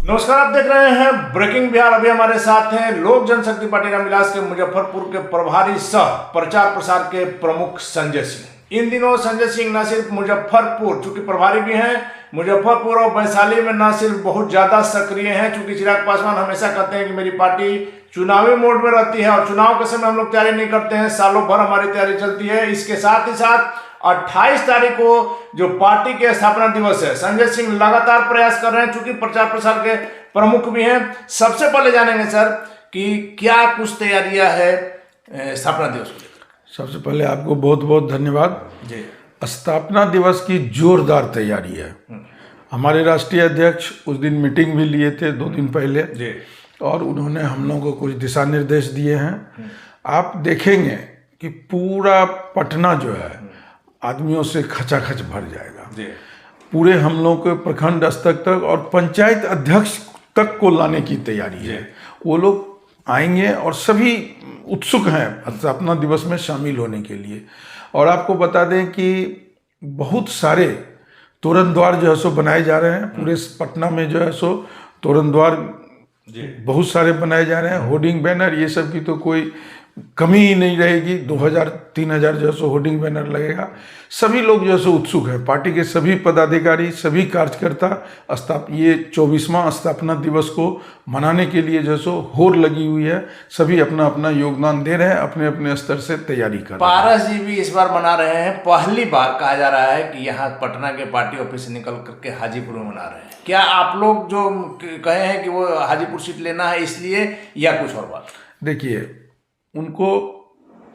नमस्कार, आप देख रहे हैं ब्रेकिंग बिहार। अभी हमारे साथ हैं लोक जनशक्ति पार्टी रामविलास के मुजफ्फरपुर के प्रभारी सह प्रचार प्रसार के प्रमुख संजय सिंह। इन दिनों संजय सिंह न सिर्फ मुजफ्फरपुर चूंकि प्रभारी भी हैं, मुजफ्फरपुर और वैशाली में न सिर्फ बहुत ज्यादा सक्रिय हैं, चूंकि चिराग पासवान हमेशा कहते हैं कि मेरी पार्टी चुनावी मोड में रहती है और चुनाव के समय हम लोग तैयारी नहीं करते हैं, सालों भर हमारी तैयारी चलती है। इसके साथ ही साथ 28 तारीख को जो पार्टी के स्थापना दिवस है, संजय सिंह लगातार प्रयास कर रहे हैं, चूंकि प्रचार प्रसार के प्रमुख भी हैं। सबसे पहले जानेंगे सर कि क्या कुछ तैयारियां है स्थापना दिवस को लेकर। सबसे पहले आपको बहुत बहुत धन्यवाद जी। स्थापना दिवस की जोरदार तैयारी है। हमारे राष्ट्रीय अध्यक्ष उस दिन मीटिंग भी लिए थे 2 दिन पहले जी। और उन्होंने हम लोगों को कुछ दिशा निर्देश दिए हैं। आप देखेंगे कि पूरा पटना जो है आदमियों से खचाखच भर जाएगा। जी। पूरे हम लोग के प्रखंड स्तर तक और पंचायत अध्यक्ष तक को लाने की तैयारी है। वो लोग आएंगे और सभी उत्सुक हैं स्थापना दिवस में शामिल होने के लिए। और आपको बता दें कि बहुत सारे तोरण द्वार जो है सो बनाए जा रहे हैं। पूरे पटना में जो है सो तोरण द्वार बहुत सारे बनाए जा रहे हैं। होर्डिंग बैनर ये सब की तो कोई कमी ही नहीं रहेगी। 2000-3000 जो है सो होर्डिंग बैनर लगेगा। सभी लोग जो है सो उत्सुक है। पार्टी के सभी पदाधिकारी, सभी कार्यकर्ता ये 24वां स्थापना दिवस को मनाने के लिए जो है सो होड़ लगी हुई है। सभी अपना अपना योगदान दे रहे हैं, अपने अपने स्तर से तैयारी कर रहे हैं। पारस जी भी इस बार मना रहे हैं। पहली बार कहा जा रहा है कि यहाँ पटना के पार्टी ऑफिस से निकल करके हाजीपुर में मना रहे हैं। क्या आप लोग जो कहे हैं कि वो हाजीपुर सीट लेना है इसलिए, या कुछ और बात? देखिए, उनको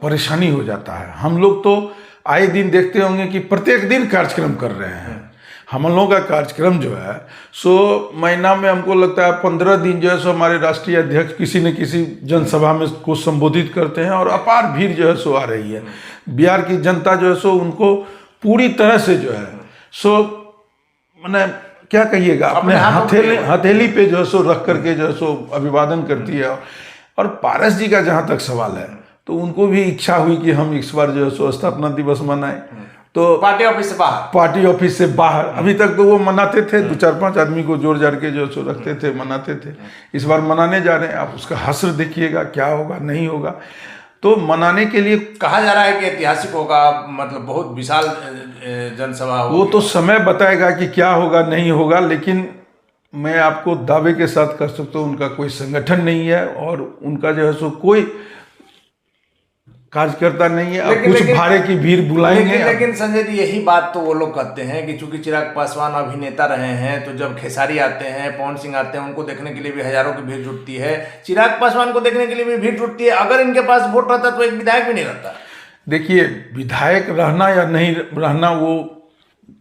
परेशानी हो जाता है। हम लोग तो आए दिन देखते होंगे कि प्रत्येक दिन कार्यक्रम कर रहे हैं। हम लोगों का कार्यक्रम जो है सो महीना में हमको लगता है 15 दिन जो है सो हमारे राष्ट्रीय अध्यक्ष किसी न किसी जनसभा में को संबोधित करते हैं और अपार भीड़ जो है सो आ रही है। बिहार की जनता जो है सो उनको पूरी तरह से जो है सो मैंने क्या कहिएगा अपने हथेली पे जो है सो रख करके जो है सो अभिवादन करती है। और पारस जी का जहाँ तक सवाल है तो उनको भी इच्छा हुई कि हम इस बार जो है सो स्थापना दिवस मनाएं। तो पार्टी ऑफिस से बाहर अभी तक तो वो मनाते थे, 2-4-5 आदमी को जोड़ जाड़ के जो है सो रखते थे, मनाते थे। इस बार मनाने जा रहे हैं। आप उसका हश्र देखिएगा, क्या होगा नहीं होगा। तो मनाने के लिए कहा जा रहा है कि ऐतिहासिक होगा, मतलब बहुत विशाल जनसभा होगी। वो तो समय बताएगा कि क्या होगा नहीं होगा, लेकिन मैं आपको दावे के साथ कर सकता हूँ उनका कोई संगठन नहीं है और उनका जो है सो कोई कार्यकर्ता नहीं है। अब कुछ भाड़े की भीड़ बुलाएंगे। लेकिन संजय जी, यही बात तो वो लोग कहते हैं कि चूंकि चिराग पासवान अभिनेता रहे हैं, तो जब खेसारी आते हैं, पवन सिंह आते हैं, उनको देखने के लिए भी हजारों की भीड़ जुटती है। चिराग पासवान को देखने के लिए भी भीड़ जुटती है। अगर इनके पास वोट रहता तो एक विधायक भी नहीं रहता। देखिए, विधायक रहना या नहीं रहना वो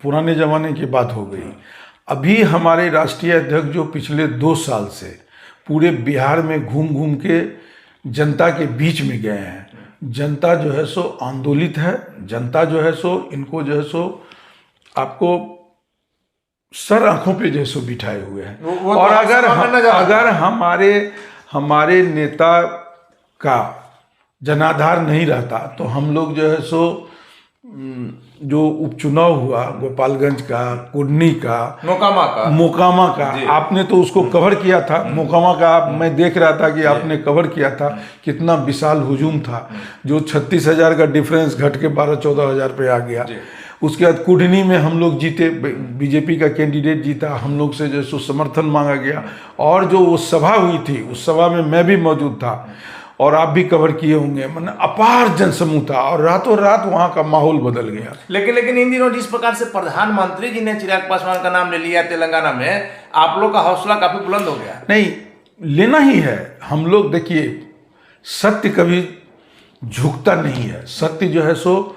पुराने जमाने की बात हो गई। अभी हमारे राष्ट्रीय अध्यक्ष जो पिछले 2 साल से पूरे बिहार में घूम घूम के जनता के बीच में गए हैं। जनता जो है सो आंदोलित है। जनता जो है सो इनको जो है सो आपको सर आंखों पे जो है सो बिठाए हुए हैं। और अगर हमारे नेता का जनाधार नहीं रहता तो हम लोग जो है सो जो उपचुनाव हुआ गोपालगंज का, कुर्नी का, मोकामा का आपने तो उसको कवर किया था। मोकामा का मैं देख रहा था कि आपने कवर किया था। कितना विशाल हुजूम था, जो 36,000 का डिफरेंस घट के 12-14 हज़ार पे आ गया। उसके बाद कुर्नी में हम लोग जीते, बीजेपी का कैंडिडेट जीता, हम लोग से जो सो समर्थन मांगा गया। और जो वो सभा हुई थी उस सभा में मैं भी मौजूद था और आप भी कवर किए होंगे। मतलब अपार जनसमूह था और रातों रात वहाँ का माहौल बदल गया। लेकिन इन दिनों जिस प्रकार से प्रधानमंत्री जी ने चिराग पासवान का नाम ले लिया तेलंगाना में, आप लोग का हौसला काफी बुलंद हो गया। नहीं, लेना ही है। हम लोग देखिए, सत्य कभी झुकता नहीं है। सत्य जो है सो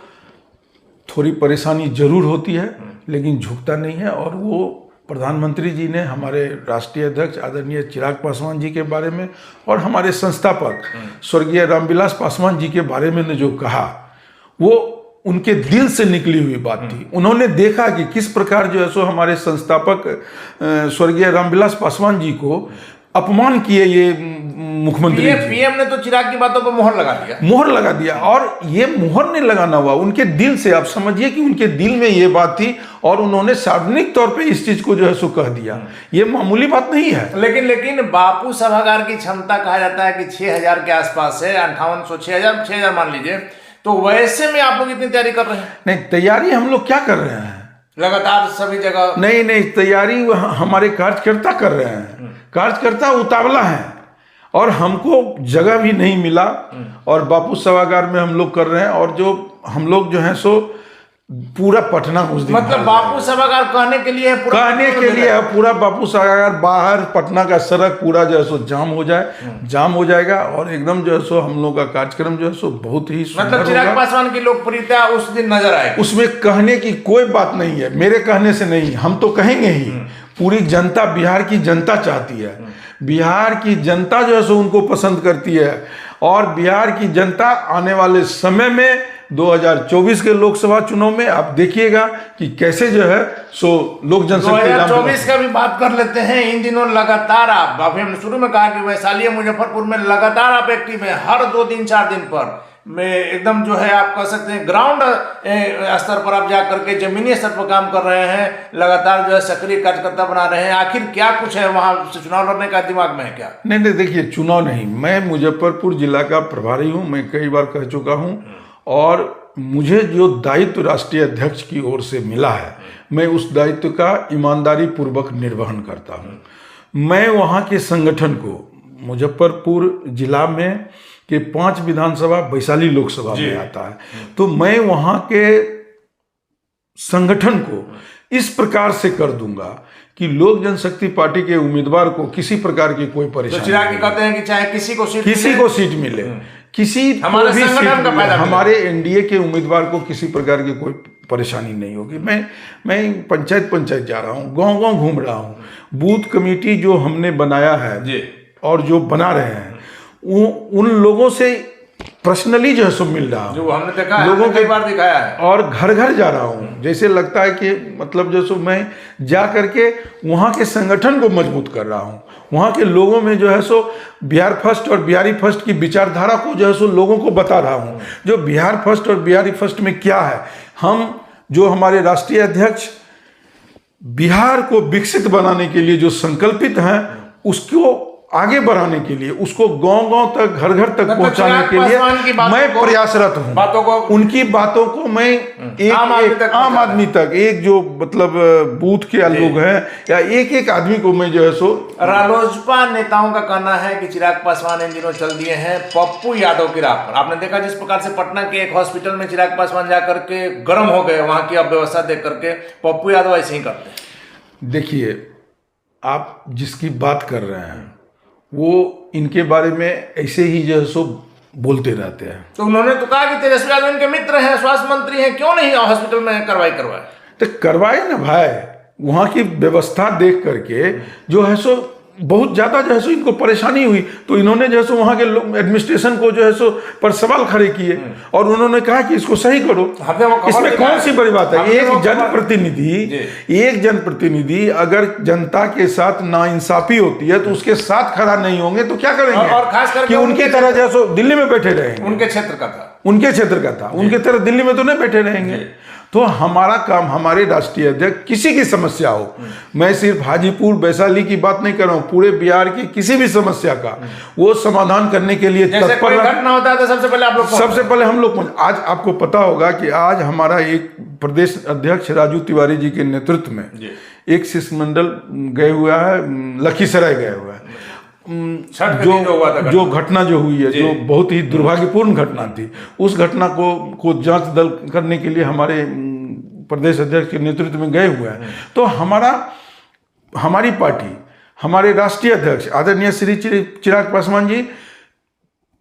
थोड़ी परेशानी जरूर होती है लेकिन झुकता नहीं है। और वो प्रधानमंत्री जी ने हमारे राष्ट्रीय अध्यक्ष आदरणीय चिराग पासवान जी के बारे में और हमारे संस्थापक स्वर्गीय रामविलास पासवान जी के बारे में ने जो कहा वो उनके दिल से निकली हुई बात थी। उन्होंने देखा कि किस प्रकार जो है सो हमारे संस्थापक स्वर्गीय रामविलास पासवान जी को अपमान किए ये मुख्यमंत्री जी। पीएम ने तो चिराग की बातों पर मोहर लगा दिया। और ये मोहर नहीं लगाना हुआ, उनके दिल से, आप समझिए कि उनके दिल में ये बात थी और उन्होंने सार्वजनिक तौर पे इस चीज को जो है सो कह दिया। ये मामूली बात नहीं है। लेकिन बापू सभागार की क्षमता कहा जाता है कि 6000 के आसपास है, 5800 6000 मान लीजिए। तो वैसे में आप लोग इतनी तैयारी कर रहे हैं? नहीं, तैयारी हम लोग क्या कर रहे हैं लगातार सभी जगह? नहीं, तैयारी हमारे कार्यकर्ता कर रहे हैं। कार्यकर्ता उतावला है और हमको जगह भी नहीं मिला और बापू सभागार में हम लोग कर रहे हैं। और जो हम लोग जो है सो पूरा पटना उस दिन, मतलब बापू सभागार कहने के लिए है पूरा बापू सभागार बाहर पटना का सड़क पूरा जो है सो जाम हो जाएगा और एकदम जो है सो हम लोग का कार्यक्रम जो है सो बहुत ही मतलब चिराग पासवान की लोकप्रियता उस दिन नजर आएगी। उसमें कहने की कोई बात नहीं है, मेरे कहने से नहीं, हम तो कहेंगे ही। पूरी जनता, बिहार की जनता चाहती है, बिहार की जनता जो है सो उनको पसंद करती है। और बिहार की जनता आने वाले समय में 2024 के लोकसभा चुनाव में आप देखिएगा कि कैसे जो है सो लोक जनशक्ति 2024 का भी बात कर लेते हैं। इन दिनों लगातार अभी हमने शुरू में कहा कि वैशाली मुजफ्फरपुर में लगातार आप एक्टिव है, हर 2 दिन 4 दिन पर में एकदम जो है आप कह सकते हैं ग्राउंड स्तर पर आप जा करके जमीनी स्तर पर काम कर रहे हैं, लगातार जो है सक्रिय कार्यकर्ता बना रहे हैं। आखिर क्या कुछ है वहां से चुनाव लड़ने का दिमाग में है क्या? नहीं, देखिए, चुनाव नहीं, मैं मुजफ्फरपुर जिला का प्रभारी हूं, मैं कई बार कह चुका हूं। और मुझे जो दायित्व राष्ट्रीय अध्यक्ष की ओर से मिला है, मैं उस दायित्व का ईमानदारी पूर्वक निर्वहन करता हूं। मैं वहां के संगठन को, मुजफ्फरपुर जिला में के 5 विधानसभा वैशाली लोकसभा में आता है, तो मैं वहां के संगठन को इस प्रकार से कर दूंगा कि लोक जनशक्ति पार्टी के उम्मीदवार को किसी प्रकार की कोई परेशानी, चिराग कहते हैं कि चाहे किसी को सीट मिले, किसी हमारे संगठन का फायदा, हमारे एनडीए के उम्मीदवार को किसी प्रकार की कोई परेशानी नहीं होगी। मैं पंचायत जा रहा हूँ, गांव घूम रहा हूँ। बूथ कमेटी जो हमने बनाया है और जो बना रहे हैं, उन लोगों से पर्सनली जो है सो मिल रहा हूँ, जो हमने देखा है, लोगों कई बार दिखाया है। और घर जा रहा हूँ, जैसे लगता है कि मतलब जो सो मैं जा करके वहाँ के संगठन को मजबूत कर रहा हूँ। वहाँ के लोगों में जो है सो बिहार फर्स्ट और बिहारी फर्स्ट की विचारधारा को जो है सो लोगों को बता रहा हूँ। जो बिहार फर्स्ट और बिहारी फर्स्ट में क्या है, हम जो हमारे राष्ट्रीय अध्यक्ष बिहार को विकसित बनाने के लिए जो संकल्पित हैं, उसको आगे बढ़ाने के लिए, उसको गांव तक, घर तक पहुंचाने के लिए मैं प्रयासरत हूं। उनकी बातों को मैं आम आदमी तक, एक जो मतलब बूथ के लोग हैं या एक आदमी को मैं जो है सो। रालोसपा नेताओं का कहना है कि चिराग पासवान इन दिनों चल दिए हैं पप्पू यादव की राह पर। आपने देखा जिस प्रकार से पटना के एक हॉस्पिटल में चिराग पासवान जाकर के गर्म हो गए, वहां की अव्यवस्था देख करके। पप्पू यादव ऐसे ही करते हैं। देखिए, आप जिसकी बात कर रहे हैं वो इनके बारे में ऐसे ही जो है सो बोलते रहते हैं। तो उन्होंने तो कहा कि तेजस्वी यादव इनके मित्र हैं, स्वास्थ्य मंत्री हैं, क्यों नहीं हॉस्पिटल में करवाए? तो करवाए ना भाई, वहाँ की व्यवस्था देख करके जो है सो बहुत ज़्यादा जो है सो इनको परेशानी हुई, तो इन्होंने जो है सो वहाँ के एडमिनिस्ट्रेशन को जो है सो पर सवाल खड़े किए और उन्होंने कहा कि इसको सही करो। इसमें कौन सी बड़ी बात है? एक जनप्रतिनिधि अगर जनता के साथ नाइंसाफी होती है तो उसके साथ खड़ा नहीं होंगे तो क्या करेंगे? और खास करके कि उनकी तरह जो है सो दिल्ली में बैठे रहेंगे। उनके क्षेत्र का था, उनके तरह दिल्ली में तो नहीं बैठे रहेंगे। तो हमारा काम, हमारे राष्ट्रीय अध्यक्ष किसी की समस्या हो, मैं सिर्फ हाजीपुर वैशाली की बात नहीं कर रहा हूँ, पूरे बिहार की किसी भी समस्या का वो समाधान करने के लिए तत्पर घटना होता है तो सबसे पहले हम लोग आज आपको पता होगा कि आज हमारा एक प्रदेश अध्यक्ष राजू तिवारी जी के नेतृत्व में एक शिष्टमंडल गए हुआ है, लखीसराय गए हुआ है। जो घटना जो हुई है, जो बहुत ही दुर्भाग्यपूर्ण घटना थी, उस घटना को जांच दल करने के लिए हमारे प्रदेश अध्यक्ष के नेतृत्व में गए हुए हैं। तो हमारी पार्टी, हमारे राष्ट्रीय अध्यक्ष आदरणीय श्री चिराग पासवान जी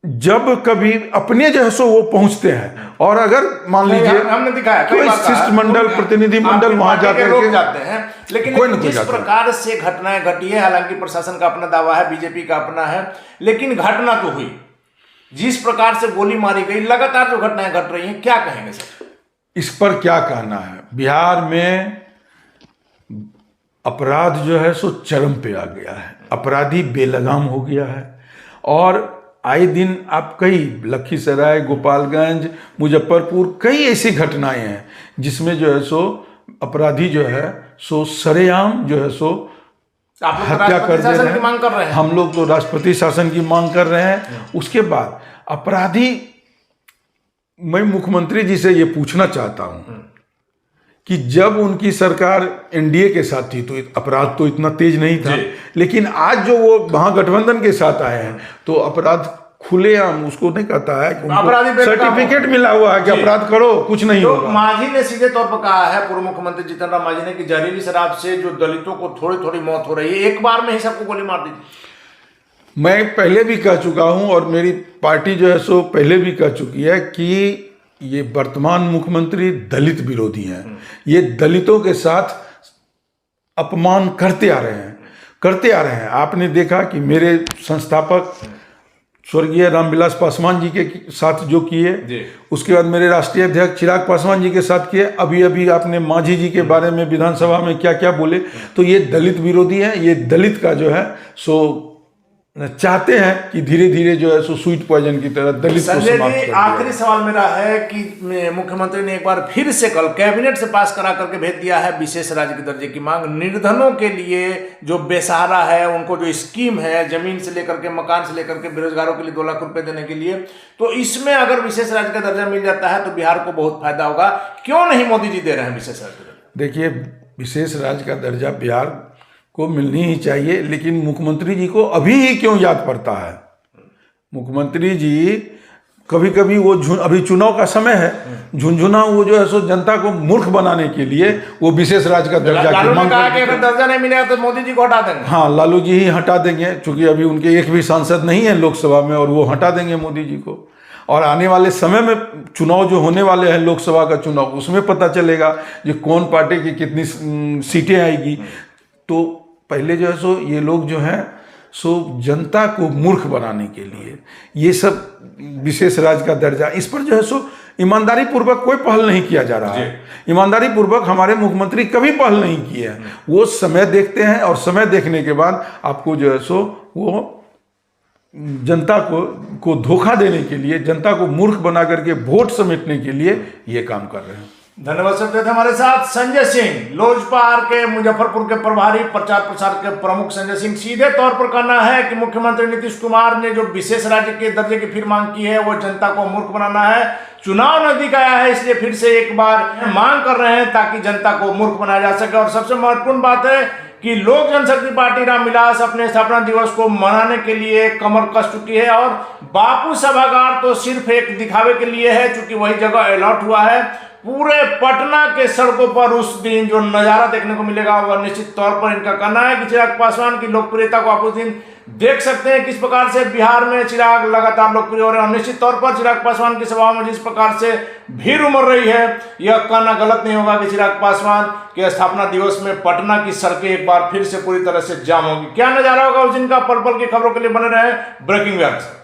जब कभी अपने जो है सो वो पहुंचते हैं, और अगर मान लीजिए हमने दिखाया कोई शिष्टमंडल, प्रतिनिधि मंडल वहां जाते हैं, लेकिन जिस प्रकार से घटनाएं घटी है, हालांकि प्रशासन का अपना दावा है, बीजेपी का अपना है, लेकिन घटना तो हुई। जिस प्रकार से गोली मारी गई, लगातार जो घटनाएं घट रही हैं, क्या कहेंगे सर? इस पर क्या कहना है? बिहार में अपराध जो है सो चरम पे आ गया है, अपराधी बेलगाम हो गया है। और आए दिन आप कई लखीसराय, गोपालगंज, मुजफ्फरपुर कई ऐसी घटनाएं हैं जिसमें जो है सो अपराधी जो है सो सरेआम जो है सो आप लोग हत्या कर दे रहे की मांग कर रहे हैं। हैं। हम लोग तो राष्ट्रपति शासन की मांग कर रहे हैं। उसके बाद अपराधी, मैं मुख्यमंत्री जी से ये पूछना चाहता हूं कि जब उनकी सरकार एनडीए के साथ थी तो अपराध तो इतना तेज नहीं था, लेकिन आज जो वो महागठबंधन के साथ आए हैं तो अपराध खुलेआम, उसको नहीं कहता है कि उनको सर्टिफिकेट मिला हुआ है कि अपराध करो, कुछ नहीं तो होगा। मांझी ने सीधे तौर पर कहा है, पूर्व मुख्यमंत्री जीतन राम मांझी ने, कि जहरीली शराब से जो दलितों को थोड़ी थोड़ी मौत हो रही है, एक बार में ही सबको गोली मार दीजिए। मैं पहले भी कह चुका हूं और मेरी पार्टी जो है सो पहले भी कह चुकी है कि ये वर्तमान मुख्यमंत्री दलित विरोधी हैं। ये दलितों के साथ अपमान करते आ रहे हैं। आपने देखा कि मेरे संस्थापक स्वर्गीय रामविलास पासवान जी के साथ जो किए, उसके बाद मेरे राष्ट्रीय अध्यक्ष चिराग पासवान जी के साथ किए, अभी आपने मांझी जी के बारे में विधानसभा में क्या क्या बोले। तो ये दलित विरोधी हैं। ये दलित का जो है सो चाहते हैं कि धीरे धीरे जो है सो स्वीट पॉइजन की तरह दलित को समाप्त कर दिया। आखिरी सवाल मेरा है कि मुख्यमंत्री ने एक बार फिर से कल कैबिनेट से पास करा करके भेज दिया है विशेष राज्य के दर्जे की मांग। निर्धनों के लिए जो बेसहारा है, उनको जो स्कीम है, जमीन से लेकर के मकान से लेकर के बेरोजगारों के लिए 2 लाख रुपए देने के लिए, तो इसमें अगर विशेष राज्य का दर्जा मिल जाता है तो बिहार को बहुत फायदा होगा। क्यों नहीं मोदी जी दे रहे हैं विशेष राज्य का दर्जा? देखिए, विशेष राज्य का दर्जा बिहार को मिलनी ही चाहिए, लेकिन मुख्यमंत्री जी को अभी ही क्यों याद पड़ता है? मुख्यमंत्री जी कभी कभी वो अभी चुनाव का समय है, झुंझुना वो जो है सो जनता को मूर्ख बनाने के लिए वो विशेष राज्य का दर्जा की मांग कहा कि अगर दर्जा नहीं मिलेगा तो मोदी जी को हटा देंगे। हाँ, लालू जी ही हटा देंगे, क्योंकि अभी उनके एक भी सांसद नहीं है लोकसभा में, और वो हटा देंगे मोदी जी को। और आने वाले समय में चुनाव जो होने वाले हैं, लोकसभा का चुनाव, उसमें पता चलेगा कि कौन पार्टी की कितनी सीटें आएगी। तो पहले जो है सो ये लोग जो हैं सो जनता को मूर्ख बनाने के लिए ये सब विशेष राज्य का दर्जा, इस पर जो है सो ईमानदारी पूर्वक कोई पहल नहीं किया जा रहा है। ईमानदारी पूर्वक हमारे मुख्यमंत्री कभी पहल नहीं किए हैं। वो समय देखते हैं और समय देखने के बाद आपको जो है सो वो जनता को धोखा देने के लिए, जनता को मूर्ख बना करके वोट समेटने के लिए ये काम कर रहे हैं। धन्यवाद सर। थे हमारे साथ संजय सिंह, लोजपा के मुजफ्फरपुर के प्रभारी, प्रचार प्रसार के प्रमुख संजय सिंह। सीधे तौर पर कहना है कि मुख्यमंत्री नीतीश कुमार ने जो विशेष राज्य के दर्जे की फिर मांग की है, वो जनता को मूर्ख बनाना है। चुनाव नजदीक आया है, इसलिए फिर से एक बार मांग कर रहे हैं ताकि जनता को मूर्ख बनाया जा सके। और सबसे महत्वपूर्ण बात है कि लोक जनशक्ति पार्टी रामविलास अपने स्थापना दिवस को मनाने के लिए कमर कस चुकी है, और बापू सभागार तो सिर्फ एक दिखावे के लिए है, क्योंकि वही जगह अलॉट हुआ है। पूरे पटना के सड़कों पर उस दिन जो नजारा देखने को मिलेगा वह निश्चित तौर पर, इनका कहना है कि चिराग पासवान की लोकप्रियता को आप उस दिन देख सकते हैं किस प्रकार से बिहार में चिराग लगातार लोकप्रिय हो रहे हैं। और निश्चित तौर पर चिराग पासवान की सभाओं में जिस प्रकार से भीड़ उमड़ रही है, यह कहना गलत नहीं होगा कि चिराग पासवान के स्थापना दिवस में पटना की सड़कें एक बार फिर से पूरी तरह से जाम होगी। क्या नजारा होगा उस दिन का? पल पल की खबरों के लिए बने रहे ब्रेकिंग बिहार।